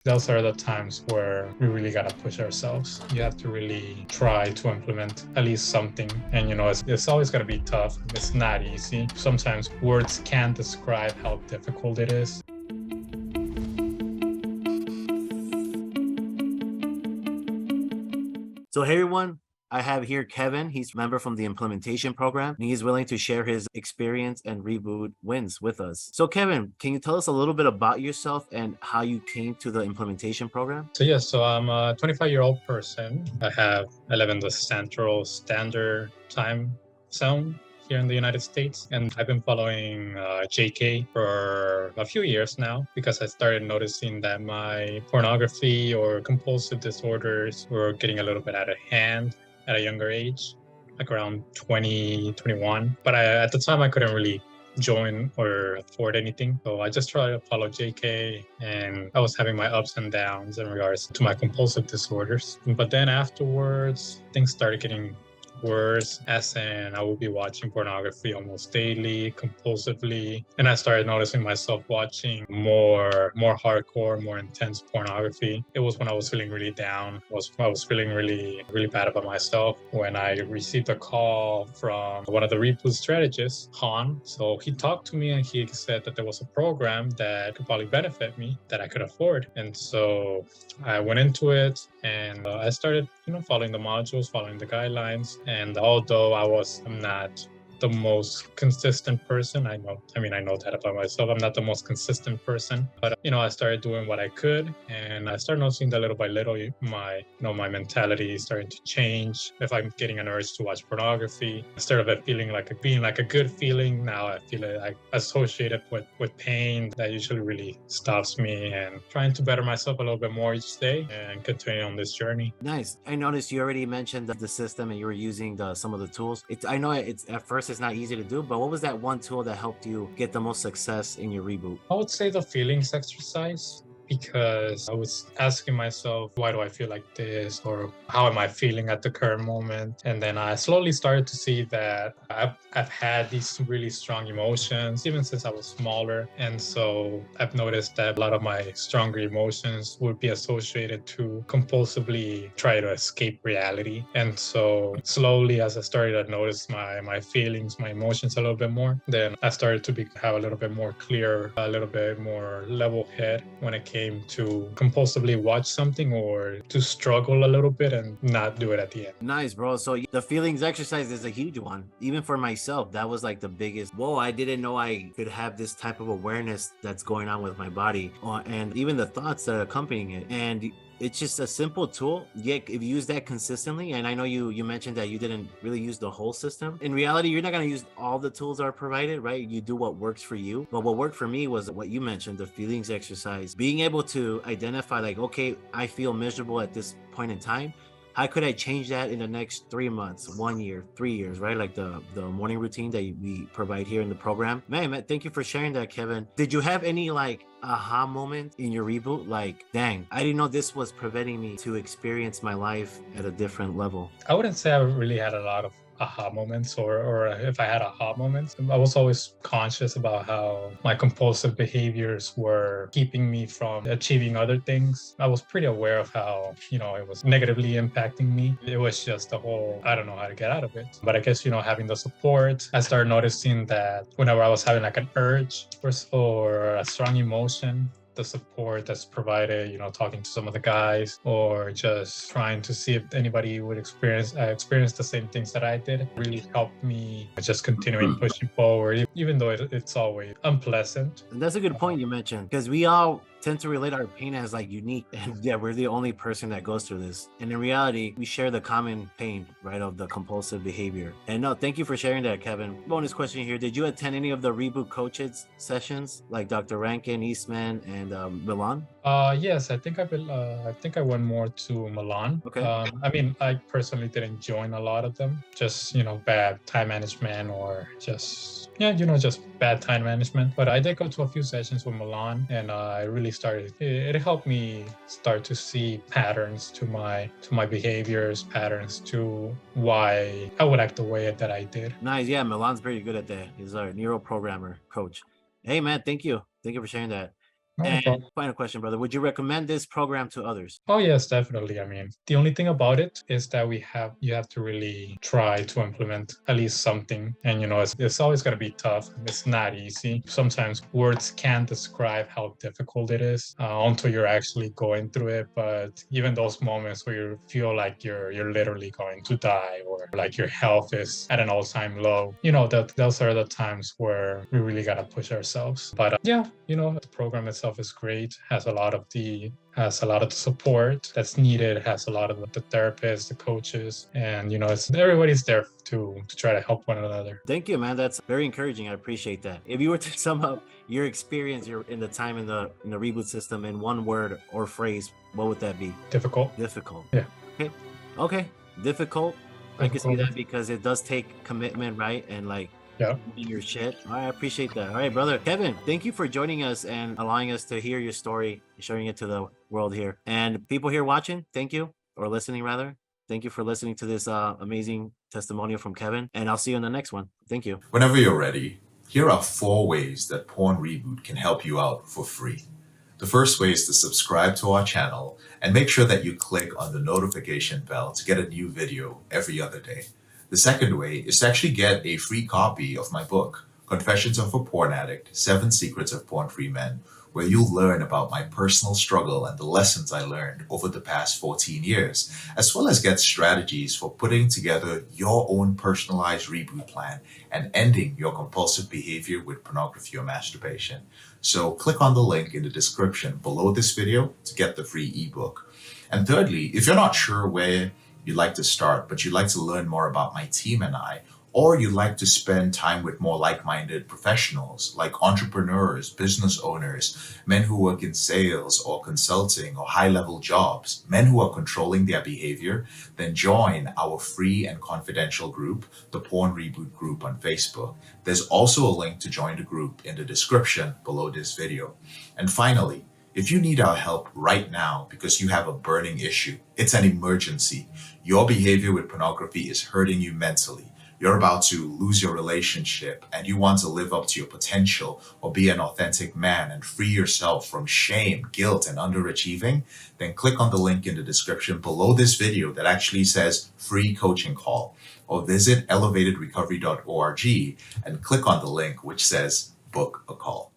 Those are the times where we really got to push ourselves. You have to really try to implement at least something. And, it's always going to be tough. It's not easy. Sometimes words can't describe how difficult it is. So hey everyone, I have here Kevin. He's a member from the implementation program, and he's willing to share his experience and reboot wins with us. So Kevin, can you tell us a little bit about yourself and how you came to the implementation program? So I'm a 25-year-old person. I live in the Central Standard Time Zone here in the United States. And I've been following JK for a few years now because I started noticing that my pornography or compulsive disorders were getting a little bit out of hand at a younger age, like around 20, 21. But at the time, I couldn't really join or afford anything. So I just tried to follow JK, and I was having my ups and downs in regards to my compulsive disorders. But then afterwards, things started getting worse, as in I would be watching pornography almost daily, compulsively. And I started noticing myself watching more hardcore, more intense pornography. It was when I was feeling really down. I was feeling really, really bad about myself when I received a call from one of the reboot strategists, Han. So he talked to me and he said that there was a program that could probably benefit me that I could afford. And so I went into it and I started, following the modules, following the guidelines. And although I'm not the most consistent person, I know that about myself. I'm not the most consistent person, but I started doing what I could, and I started noticing that little by little, my mentality is starting to change. If I'm getting an urge to watch pornography, instead of it being like a good feeling, now I feel it like associated with pain that usually really stops me, and trying to better myself a little bit more each day and continue on this journey. Nice. I noticed you already mentioned the system and you were using some of the tools. I know it's at first it's not easy to do, but what was that one tool that helped you get the most success in your reboot? I would say the feelings exercise, because I was asking myself, why do I feel like this? Or how am I feeling at the current moment? And then I slowly started to see that I've had these really strong emotions, even since I was smaller. And so I've noticed that a lot of my stronger emotions would be associated to compulsively try to escape reality. And so slowly, as I started to notice my feelings, my emotions a little bit more, then I started to have a little bit more clear, a little bit more level head when it came to compulsively watch something, or to struggle a little bit and not do it at the end. Nice, bro. So the feelings exercise is a huge one. Even for myself, that was like the biggest, whoa, I didn't know I could have this type of awareness that's going on with my body, and even the thoughts that are accompanying it. And it's just a simple tool, yet if you use that consistently, and I know you mentioned that you didn't really use the whole system. In reality, you're not going to use all the tools that are provided, right? You do what works for you. But what worked for me was what you mentioned, the feelings exercise, being able to identify like, okay, I feel miserable at this point in time. How could I change that in the next 3 months, 1 year, 3 years, right? Like the morning routine that we provide here in the program. Man, thank you for sharing that, Kevin. Did you have any like aha moment in your reboot? Like, dang, I didn't know this was preventing me to experience my life at a different level. I wouldn't say I really had a lot of aha moments, or if I had aha moments, I was always conscious about how my compulsive behaviors were keeping me from achieving other things. I was pretty aware of how, it was negatively impacting me. It was just I don't know how to get out of it. But I guess, having the support, I started noticing that whenever I was having like an urge or a strong emotion, the support that's provided, talking to some of the guys, or just trying to see if anybody would experience the same things that I did, really helped me just continuing pushing forward, even though it's always unpleasant. And that's a good point you mentioned, because we all tend to relate our pain as like unique, and yeah, we're the only person that goes through this, and in reality we share the common pain, right, of the compulsive behavior. And no, thank you for sharing that, Kevin. Bonus question here, did you attend any of the reboot coaches sessions like Dr. Rankin, Eastman, and Milan? Yes, I think I went more to Milan. Okay. I personally didn't join a lot of them, just, bad time management, or just bad time management. But I did go to a few sessions with Milan, and I really it helped me start to see patterns to my behaviors, patterns to why I would act the way that I did. Nice. Yeah, Milan's pretty good at that. He's our neuro programmer coach. Hey man, thank you for sharing that. Not a And problem. final question, brother. Would you recommend this program to others? Oh yes, definitely. I mean, the only thing about it is that you have to really try to implement at least something. And it's always gonna be tough. It's not easy. Sometimes words can't describe how difficult it is until you're actually going through it. But even those moments where you feel like you're literally going to die, or like your health is at an all-time low, that those are the times where we really gotta push ourselves. But yeah, the program itself is great. Has a lot of the support that's needed, has a lot of the therapists, the coaches, and it's everybody's there to try to help one another. Thank you, man. That's very encouraging. I appreciate that. If you were to sum up your experience in the time in the reboot system in one word or phrase, what would that be? Difficult. Difficult. Yeah. Okay. Difficult. I can see Difficult. that because it does take commitment, right? And like Yeah. doing your shit. All right, I appreciate that. All right, brother. Kevin, thank you for joining us and allowing us to hear your story, sharing it to the world here. And people here watching, thank you, or listening rather. Thank you for listening to this amazing testimonial from Kevin. And I'll see you in the next one. Thank you. Whenever you're ready, here are 4 ways that Porn Reboot can help you out for free. The first way is to subscribe to our channel and make sure that you click on the notification bell to get a new video every other day. The second way is to actually get a free copy of my book, Confessions of a Porn Addict, 7 Secrets of Porn-Free Men, where you'll learn about my personal struggle and the lessons I learned over the past 14 years, as well as get strategies for putting together your own personalized reboot plan and ending your compulsive behavior with pornography or masturbation. So click on the link in the description below this video to get the free ebook. And thirdly, if you're not sure where you'd like to start, but you'd like to learn more about my team and I, or you'd like to spend time with more like-minded professionals like entrepreneurs, business owners, men who work in sales or consulting or high-level jobs, men who are controlling their behavior, then join our free and confidential group, the Porn Reboot group on Facebook. There's also a link to join the group in the description below this video. And finally, if you need our help right now because you have a burning issue, it's an emergency. Your behavior with pornography is hurting you mentally. You're about to lose your relationship and you want to live up to your potential or be an authentic man and free yourself from shame, guilt, and underachieving, then click on the link in the description below this video that actually says free coaching call, or visit elevatedrecovery.org and click on the link which says book a call.